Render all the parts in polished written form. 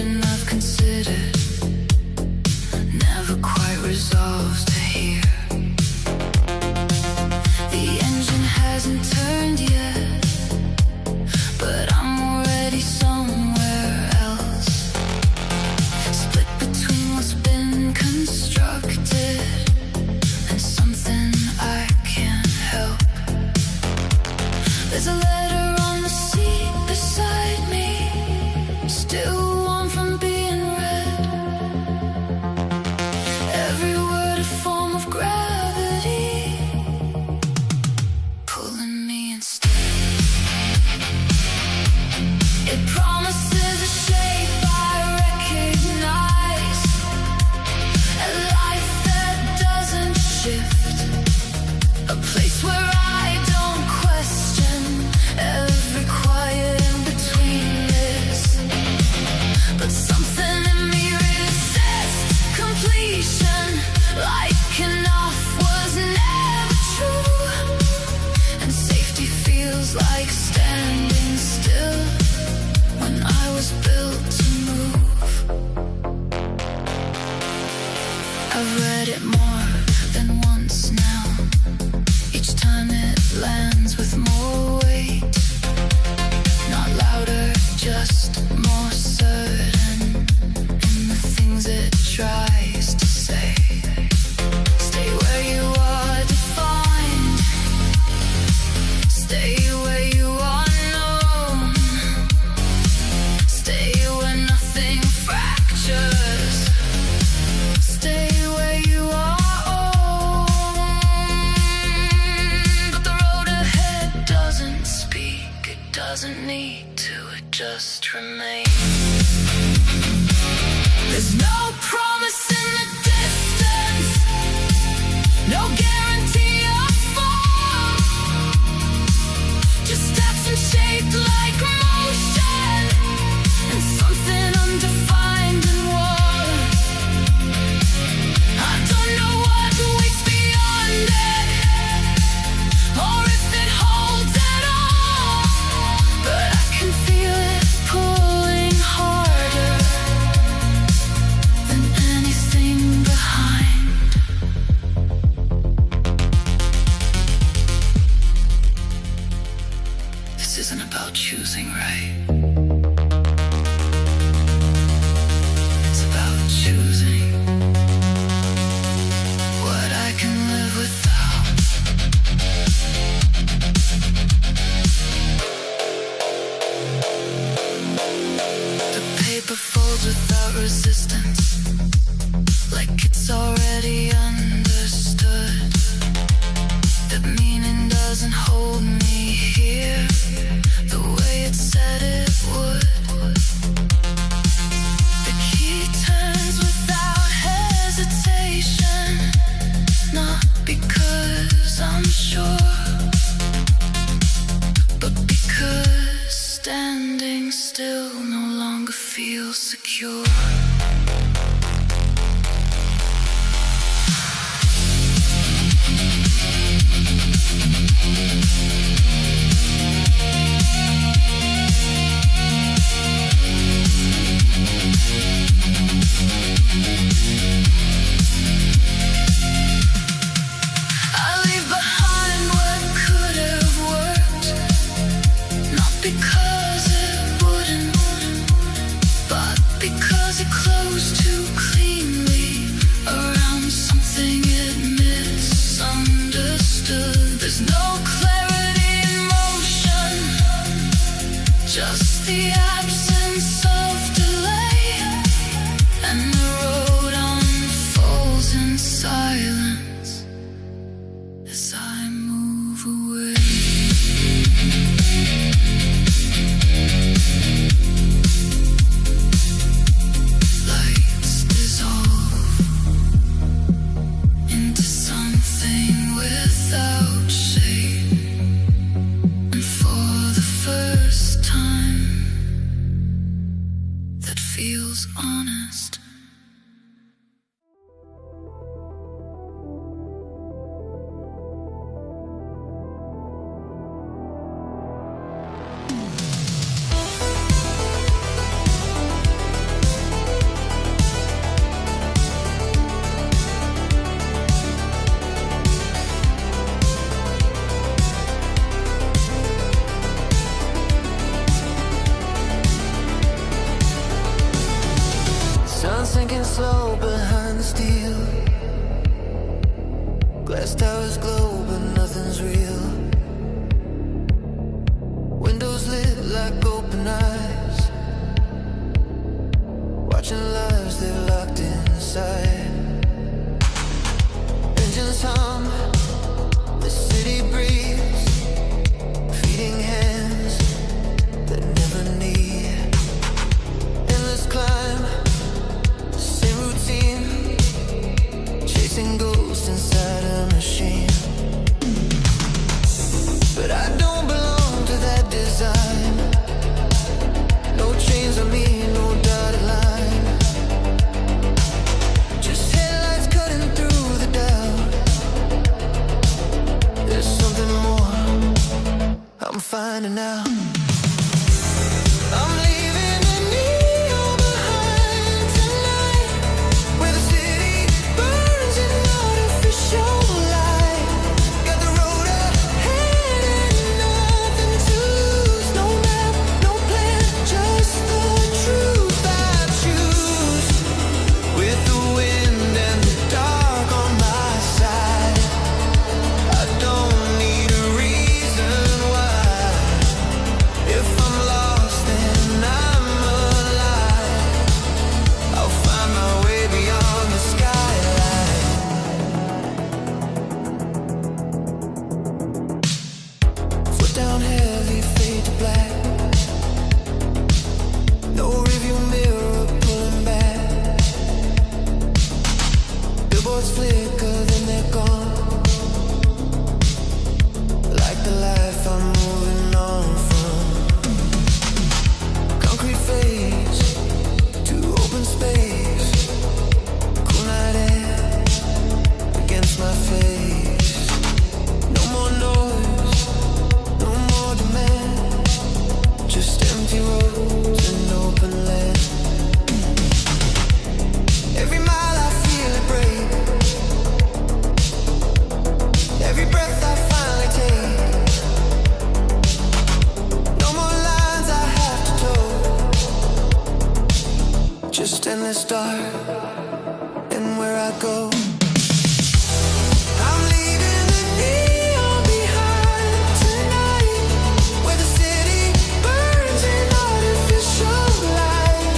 version I've considered never quite resolves to hear. The engine hasn't turned yet, but I'm already somewhere else, split between what's been constructed and something I can't help. There's a letter on the seat beside me, still warm from being read. Every word a form of gravity, pulling me instead. It promises a shape I recognize, a life that doesn't shift, a place where I don't question every quiet in between this. But something in me resists completion, like enough was never true, and safety feels like standing still when I was built to move. I've read it more than once now, each time it lands with more weight, not louder, just more certain in the things it tries to say. Stay where you are defined, stay where you are known, stay where nothing fractures, stay where you are owned. But the road ahead doesn't speak, it doesn't need to, it just remains. There's no promise in the distance, no guarantee of fall, just action shaped like motion, and something undefined and warm. I don't know what waits beyond it, or if it holds at all, but I can feel it pulling harder than anything behind. This isn't about choosing right, it's about choosing what I can live without. The paper folds without resistance, like it's already understood that meaning doesn't hold me here the way it said it would. The key turns without hesitation, not because I'm sure, but because standing still no longer feels secure. I leave behind what could have worked, not because it wouldn't, but because it closed too cleanly around something it misunderstood. There's no clarity in motion, just the absence of delay, and the road unfolds in silence as I move away. Lights dissolve into something without shape, and for the first time that feels honest. Walking slow behind the steel. Glass towers glow, but nothing's real. Windows lit like open eyes, watching lives they've locked inside. Engines hum, the city breathes, feeding hands that never need. Endless climb, same routine, chasing ghosts inside a machine. But I don't belong to that design. No chains on me, no dotted line. Just headlights cutting through the doubt. There's something more I'm finding out. I'm leaving the neon behind tonight, where the city burns in artificial light. Got the road ahead and nothing to lose. No map, no plan, just the truth I choose. With the wind and the dark on my side, I don't need a reason why. If I'm lost then I'm alive. I'll find my way beyond the skyline. Foot down heavy, fade to black. No rearview mirror pulling back. Billboards flicker, then they're gone. Like the life I'm moving on from. Concrete fades to open space. Cool night air against my face. No more noise, no more demand. Just empty roads and open land. Every mile I feel it break. Every breath I finally take. No more lines I have to toe. Just endless dark and where I go. I'm leaving the neon behind tonight, where the city burns in artificial light.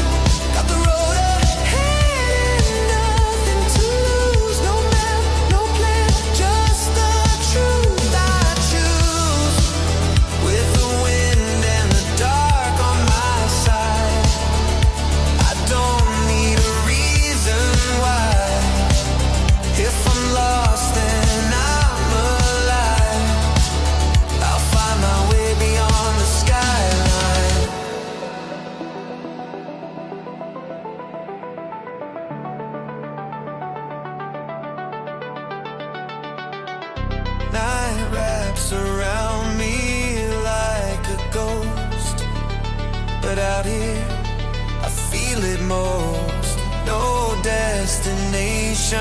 Got the road ahead and nothing to lose. No map, no plan, just the truth I choose. With the wind and the dark on my side, I don't need a reason why. If I'm lost then I'm alive. I'll find my way beyond the skyline. Night wraps around me like a ghost, but out here I feel it most. No destination,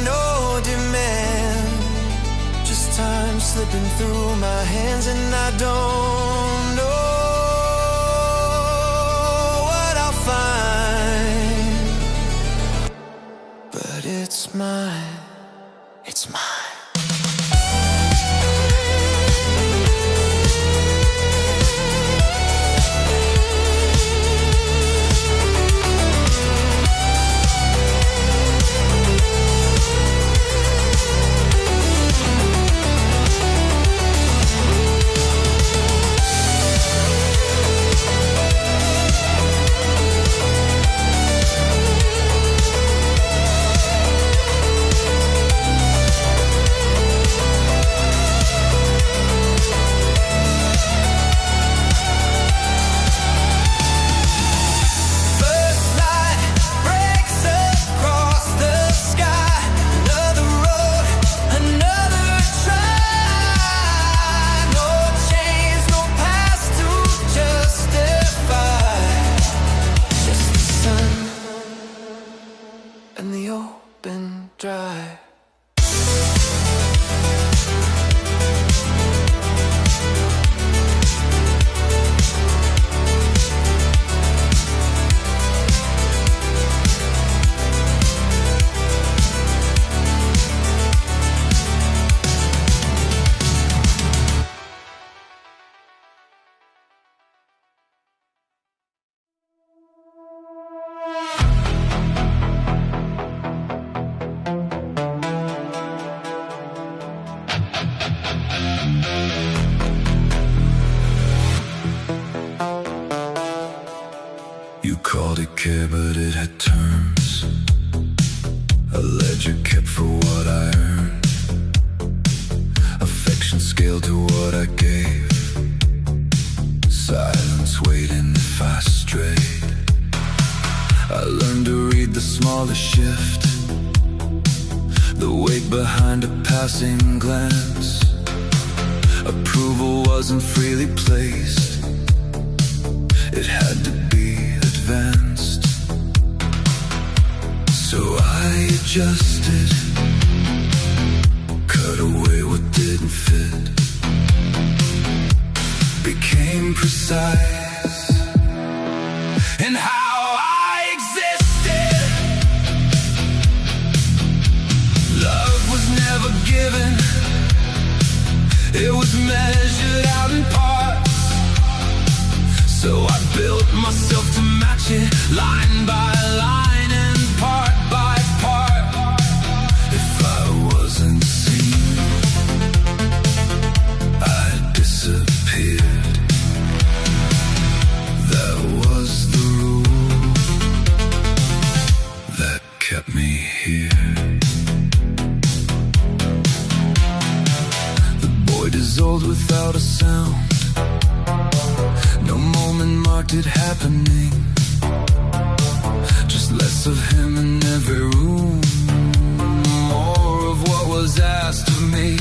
no demand, just time slipping through my hands, and I don't know what I'll find. But it's mine, it's mine. fair, but it had terms. A ledger kept for what I earned, affection scaled to what I gave, silence waiting if I strayed. I learned to read the smallest shift, the weight behind a passing glance. Approval wasn't freely placed, it had to be advanced. So I adjusted, cut away what didn't fit, became precise in how I existed. Love was never given, it was measured out in parts. So I built myself to match it, line by line and part by part. If I wasn't seen, I disappeared. That was the rule that kept me here. The boy dissolved without a sound, no moment marked it happening, just less of him in every room, more of what was asked of me.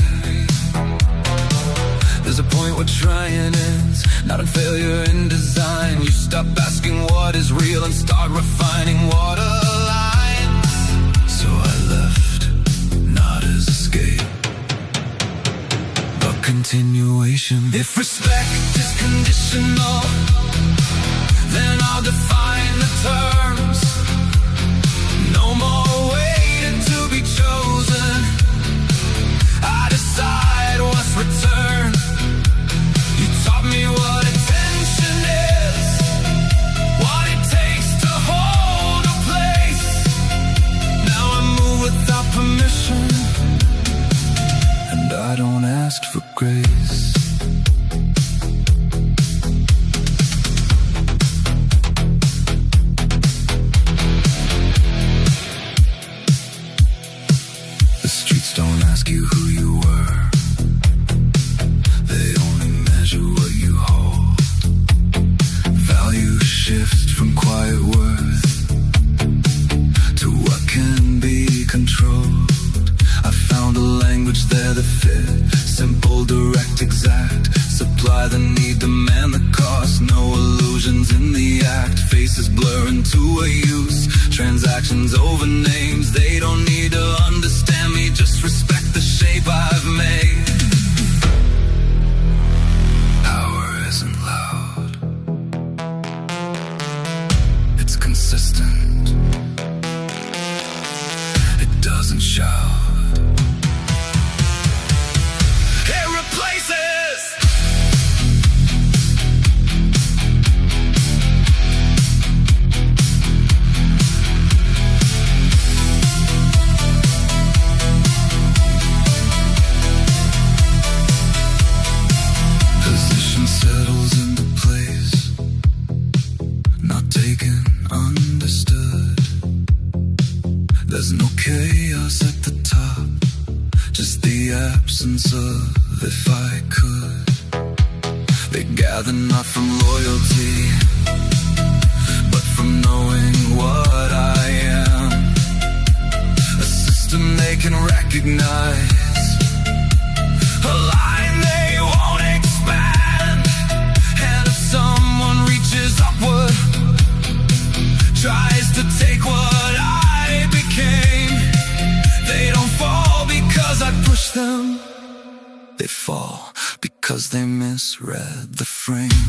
There's a point where trying ends, not in failure, in design. You stop asking what is real and start refining what aligns. So I left, not as escape, but continuation. If respect is conditional, then I'll define the terms. No more waiting to be chosen, I decide what's returned. You taught me what attention is, what it takes to hold a place. Now I move without permission, and I don't ask for grace. The streets don't ask you who you were, they only measure what you hold. Value shifts from quiet worth to what can be controlled. I found a language there that fit, simple, direct, exact. Supply the need, demand the cost. No illusions in the act. Faces blur into a use, transactions over names. They don't need to understand me, just respect the shape I've made. Power isn't loud, it's consistent, it doesn't shout. It replaces. Position settles into place, not taken, understood. There's no chaos at the top, just the absence of if I could. They gather not from loyalty, but from knowing what I am. A system they can recognize, a line they won't expand. And if someone reaches upward, tries to take what I became, they don't fall because I push them, they fall because they misread the frame.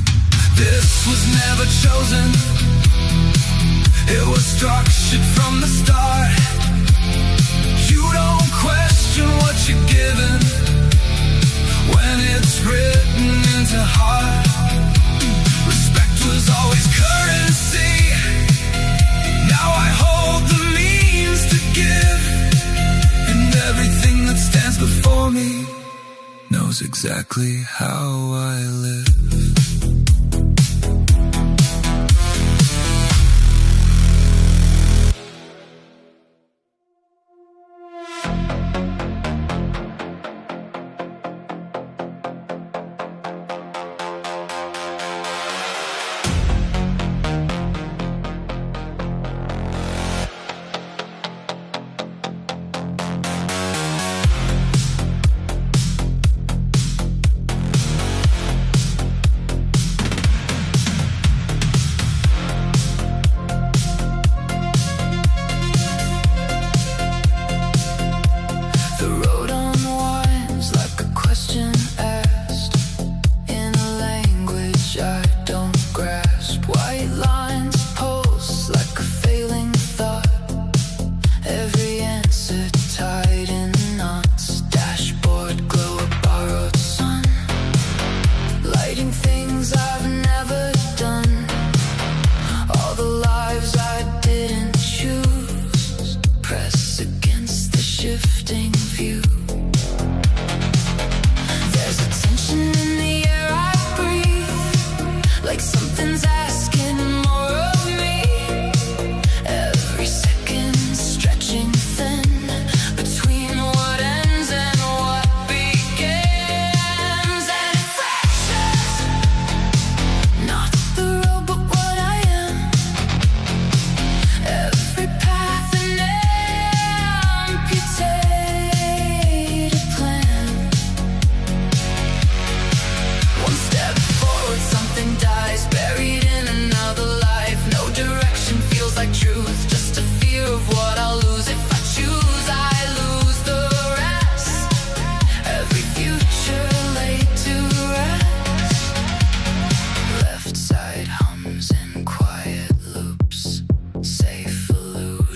This was never chosen, it was structured from the start. You don't question what you're given when it's written into heart. Respect was always currency, now I hold the means to give, and everything that stands before me knows exactly how I live.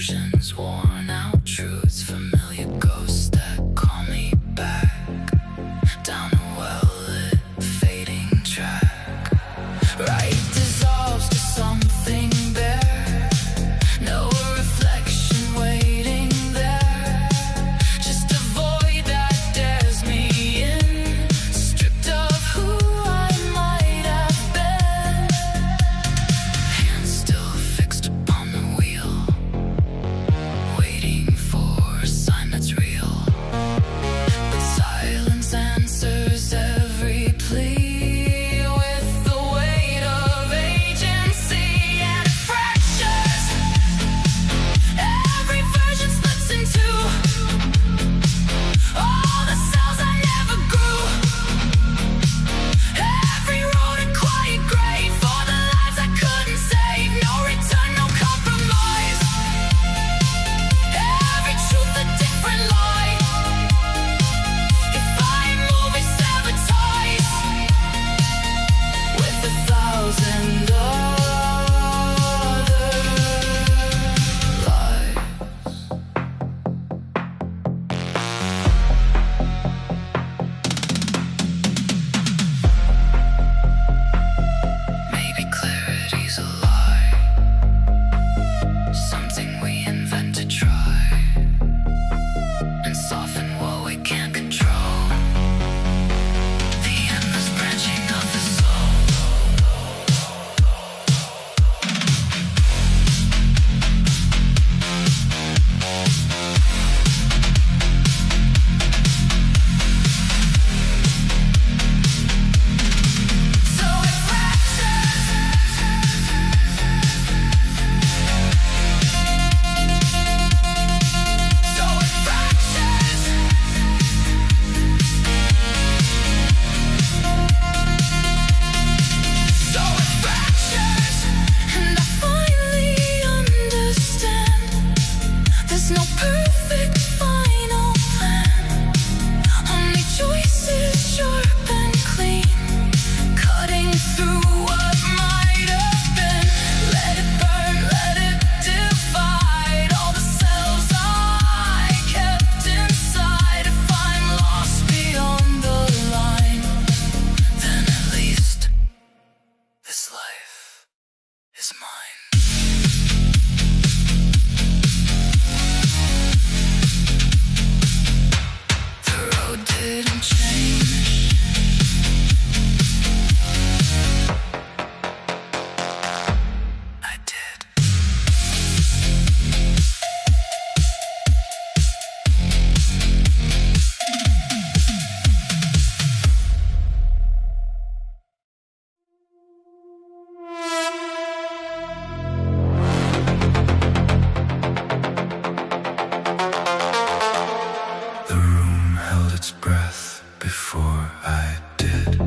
illusions, worn out truths, familiar ghosts that call me back down a well-lit fading track. Right dissolves to something bare, no reflection waiting there, just a void that dares me in, stripped of who I might have been. Hands still fixed upon the wheel, waiting for a sign that's real, but silence answers every plea with the weight of agency, and it fractures. Every version slips into all the cells I never grew. Every road a quiet grave for the lives I couldn't save. No return, no compromise. Every truth a different lie. If I move, it sever ties with 1,000 other lives. Maybe clarity's a lie, something we invent to try and soften what we can't control. The endless branching of the soul. So it fractures. So it fractures. So it fractures. And I finally understand there's no perfect final plan. Only choices sharp and clean, cutting through what might have been. Let it burn, let it divide all the cells I kept inside. If I'm lost beyond the line, then at least this life is mine. The road didn't change. I did. The room held its breath before I did.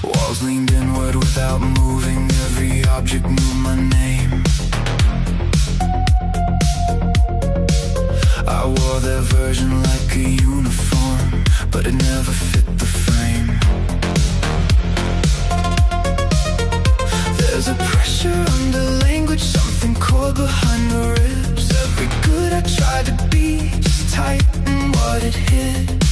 Walls leaned inward without moving. Every object knew my name. I wore their version like a uniform, but it never fit the frame. There's a pressure under language, something core behind the ribs. Every good I tried to be, just tighten what it hid.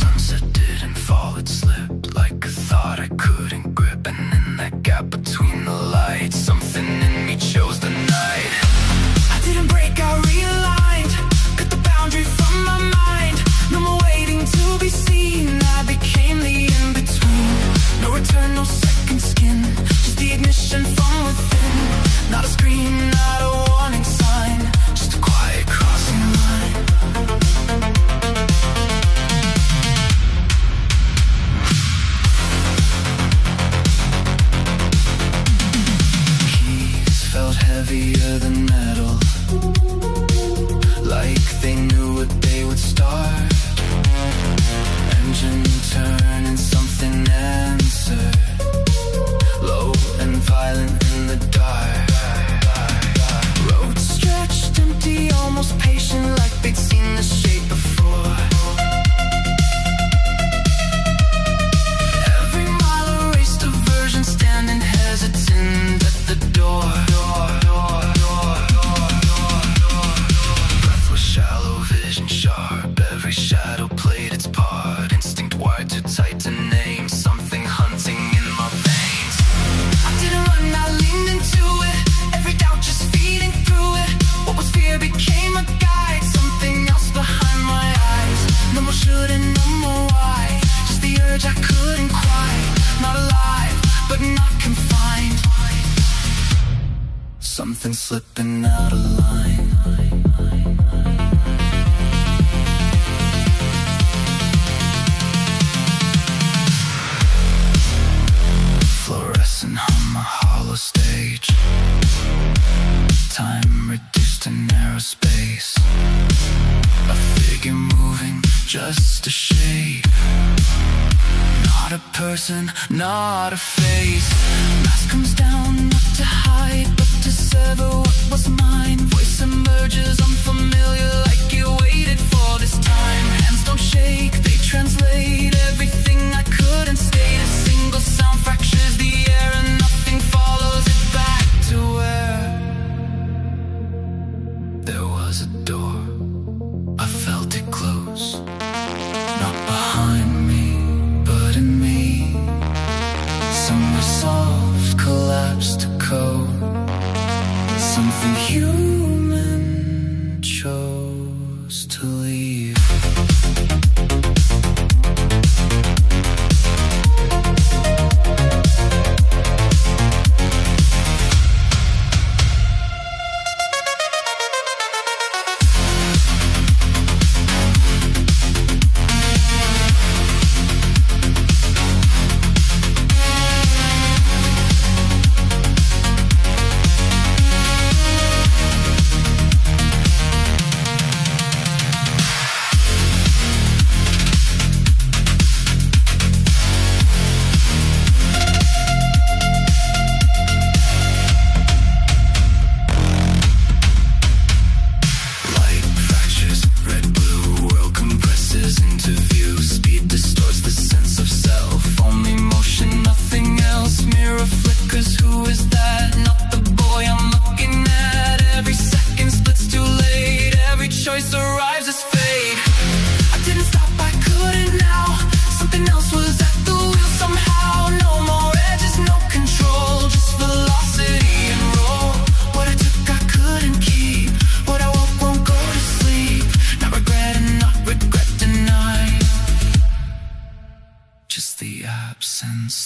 Sunset didn't fall, it slipped like a thought I couldn't grip. And in that gap between the lights, something in me chose the night. I didn't break, I realigned, cut the boundary from my mind. No more waiting to be seen, I became the in-between. No return, no second skin, just the ignition from within. Not a scream, not a warning sign, just a quiet crossing line. Keys felt heavier than metal, like they knew what they would start. Engine turning, something answered, low and violent. something slipping out of line. Fluorescent on a hollow stage, time reduced to narrow space, a figure moving just a shape, not a person, not a face. Mask comes down not to hide but to sever what was mine. Voice emerges unfamiliar like you waited for this time. Hands don't shake, they translate everything I couldn't state. A single sound fractures the air and nothing follows it back to where there was a door. I felt it close, not behind me, but in me. Some resolved collapsed to code. Something human chose to leave.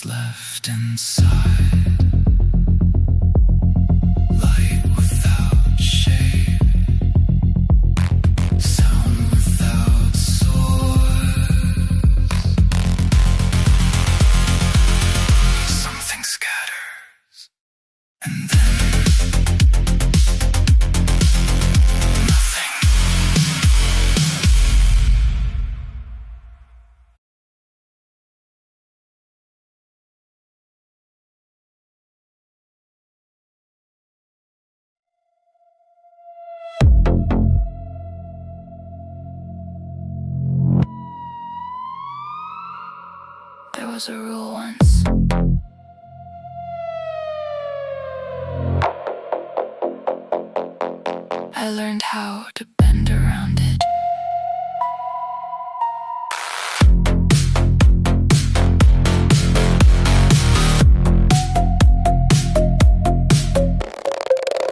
Left inside, light without shape, sound without source. Something scatters, and then nothing. There was a rule once. I learned how to bend around it.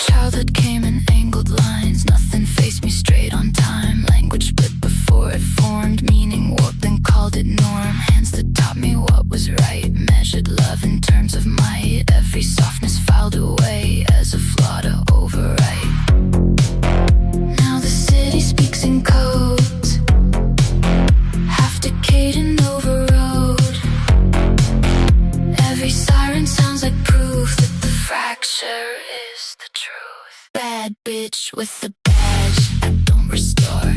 Childhood came in angled lines. Nothing faced me straight on time. Language split before it formed. Meaning warped and called it norm. Hands that taught me what was right. Measured love in terms of might. Every softness filed away as a flaw to overwrite. Now the city speaks in codes, half decayed and overrode. Every siren sounds like proof that the fracture is the truth. Bad bitch with the badge that don't restore.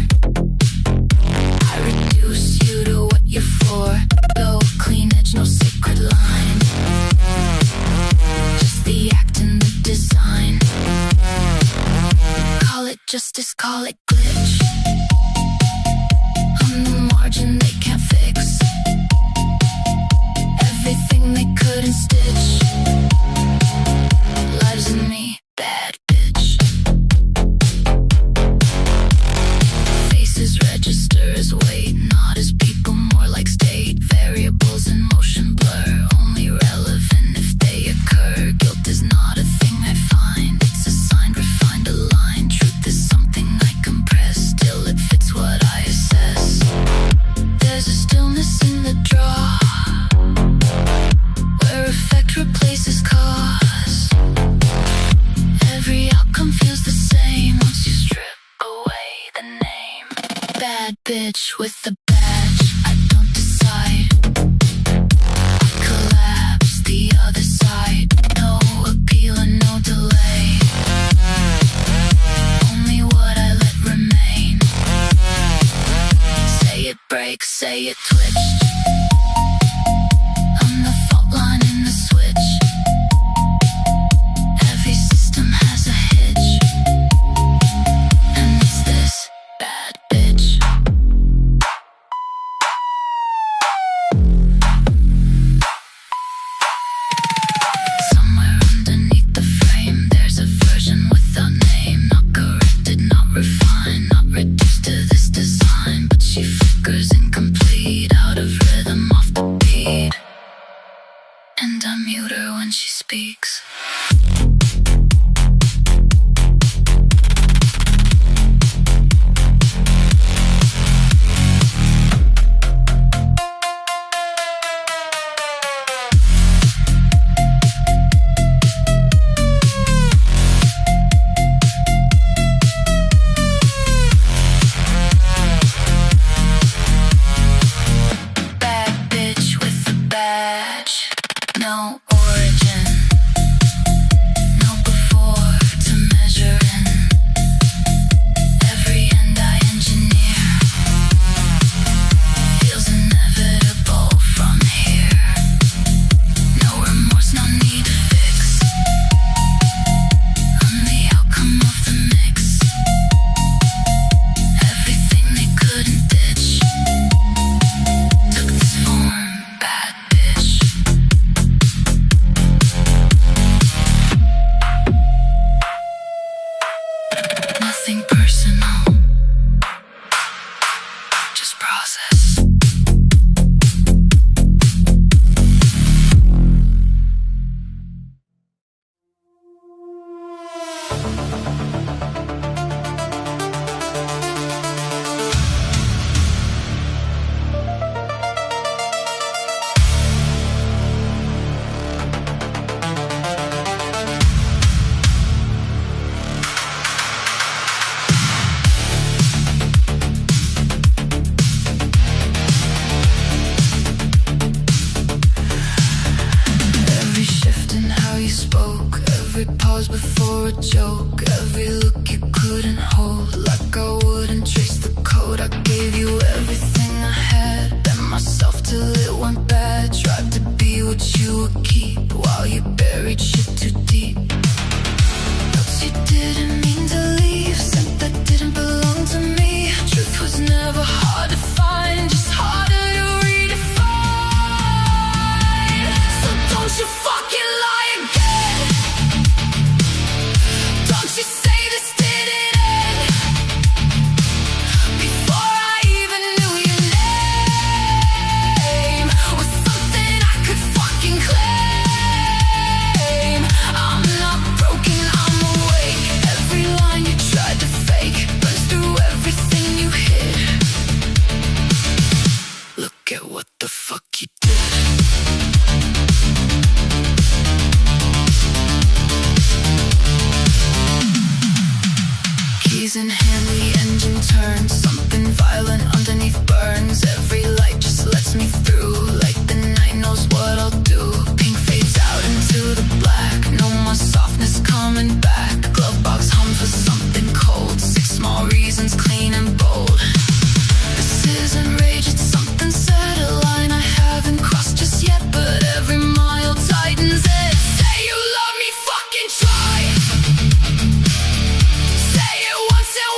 I reduce you to what you're for. No clean edge, no sacred line. Just the act and the design. Call it justice, call it glitch. On the margin they can't fix. Everything they couldn't stitch lives in me, bad bitch. Faces register as weight, not as people, more like state. Variables in motion blur, only relevant if they occur. Guilt is not a thing I find, it's a sign refined, aligned. Truth is something I compress, till it fits what I assess. with the badge. I don't decide. I collapse the other side. No appeal and no delay. Only what I let remain. Say it breaks, say it twitched. I'm the fault line in the switch. Every system has a hitch. And it's this bad bitch. Somewhere underneath the frame, there's a version without name. Not corrected, not refined, not reduced to this design. But she flickers incomplete, out of rhythm, off the beat. And I mute her when she speaks. Bad bitch with a badge. No origin. No before to measure in. Every end I engineer feels inevitable from here. No remorse, no need to fix. I'm the outcome of the mix. Everything they couldn't ditch took this form, bad bitch. Nothing personal, just process. Every shift in how you spoke, every pause before a joke, every look you couldn't hold, like I wouldn't trace the code. I gave you everything I had, bent myself till it went bad. Tried to be what you would keep, while you buried shit too deep. Notes you didn't mean to leave, scent that didn't belong to me. Truth was never hard to find, just harder to redefine. So don't you fucking lie again. Don't you say this didn't end before I even knew your name. Was something I could fucking claim. I'm not broken, I'm awake. Every line you tried to fake burns through everything you hid. Look at what the fuck you did. Keys in hand, the engine turns. Something violent underneath burns. Every light just lets me through, like the night knows what I'll do. Pink fades out into the black. No more softness coming back. Glove box hum for something cold. 6 small reasons, clean and bold. This isn't rage, it's something said. A line I haven't crossed just yet, but every mile tightens it. Say you love me, fucking try. Say it once and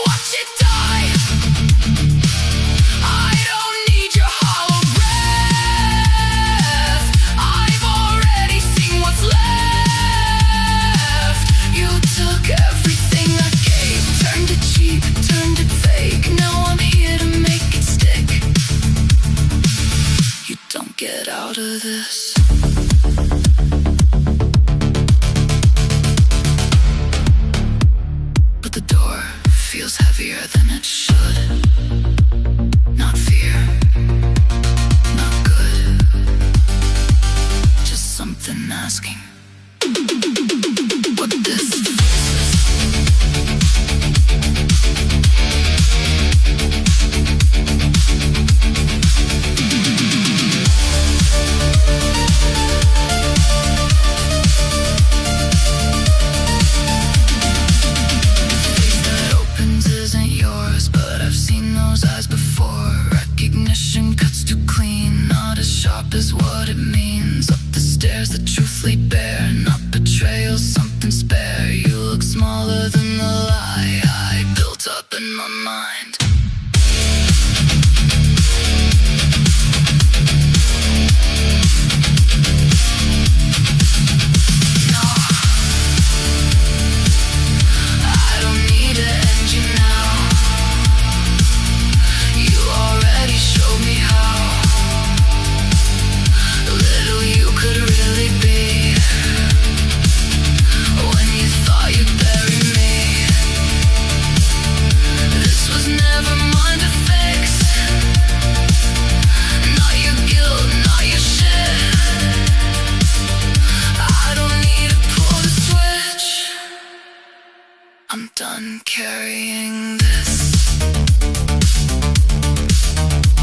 I'm done carrying this.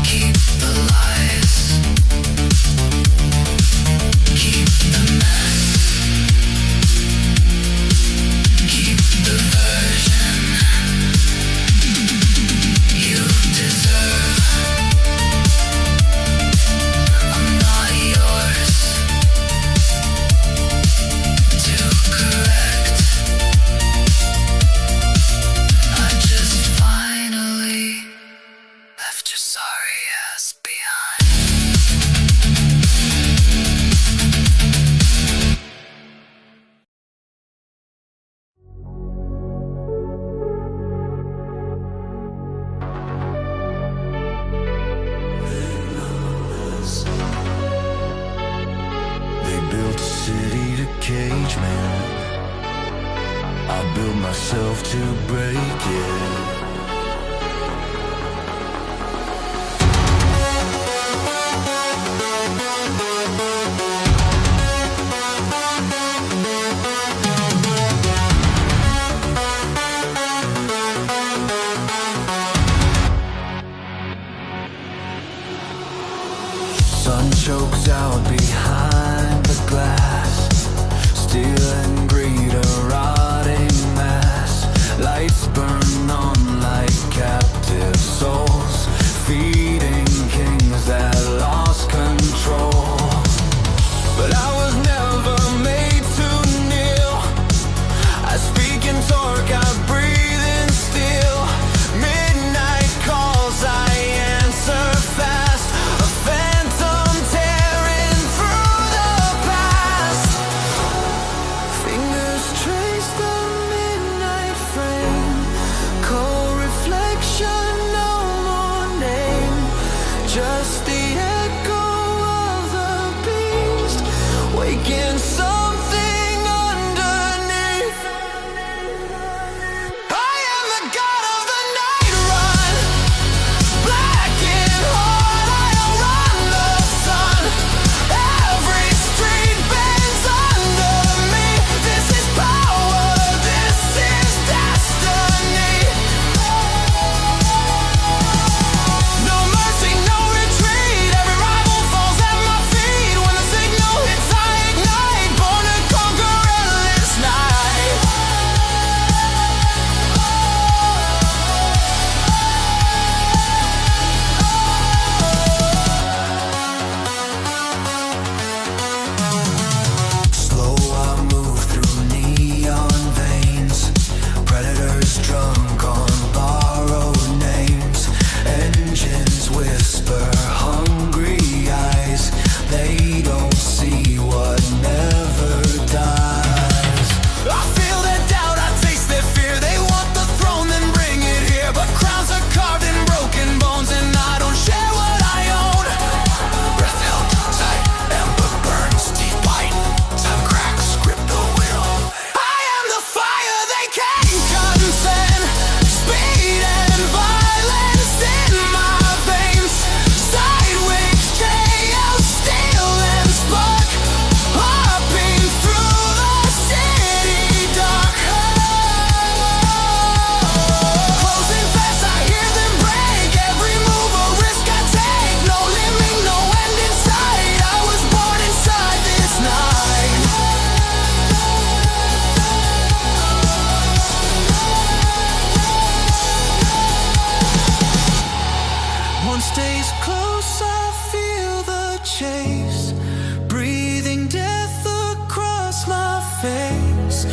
Keep the lies. Keep the mess. Keep the version you deserve. I'm not yours to correct. I just finally left your sorry ass behind. They built a city to cage me. I built myself to break it. Sun chokes out behind the glass. Steel and greed, a rotting mass. Lights burn on like captive souls, feeding kings that lost control. But I was never made to kneel. I speak in torque, I breathe in steel. Midnight calls, I answer fast. A phantom tearing through the past. Fingers trace the midnight frame. Cold reflection, no more name. Just the echo of the beast, waking something underneath. I am the god of the night run. Black and hard, I outrun the sun. Every street bends under me. This is power, this is destiny. No mercy, no retreat. Every rival falls at my feet. When the signal hits, I ignite. Born to conquer endless night. Slow I move through neon veins. Predators drunk on borrowed names. Engines whisper hungry eyes. They don't see what never dies. I feel their doubt, I taste their fear. They want the throne, then bring it here. But crowns are carved in broken bones, and I don't share what I own. Breath held tight, ember burns, teeth bite. Time cracks, grip the wheel. I am the fire they can't consent. Speed and violence in my veins. Sideways chaos, steel and spark. Hopping through the city dark. Closing fast, I hear them break. Every move a risk I take. No limit, no end in sight. I was born inside this night. One stays close, I feel the chase. Breathing death across my face.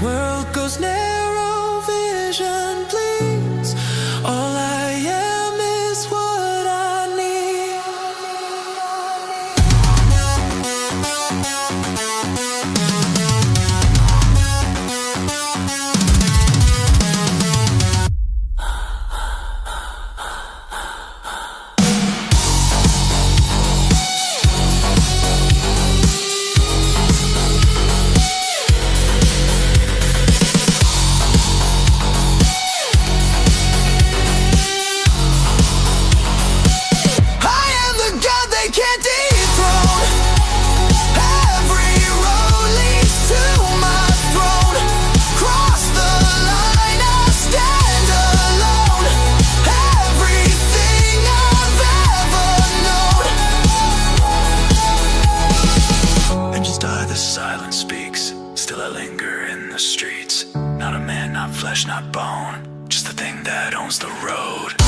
World goes narrow, vision bleeds. All I am is what I need. linger in the streets. Not a man, not flesh, not bone, just the thing that owns the road.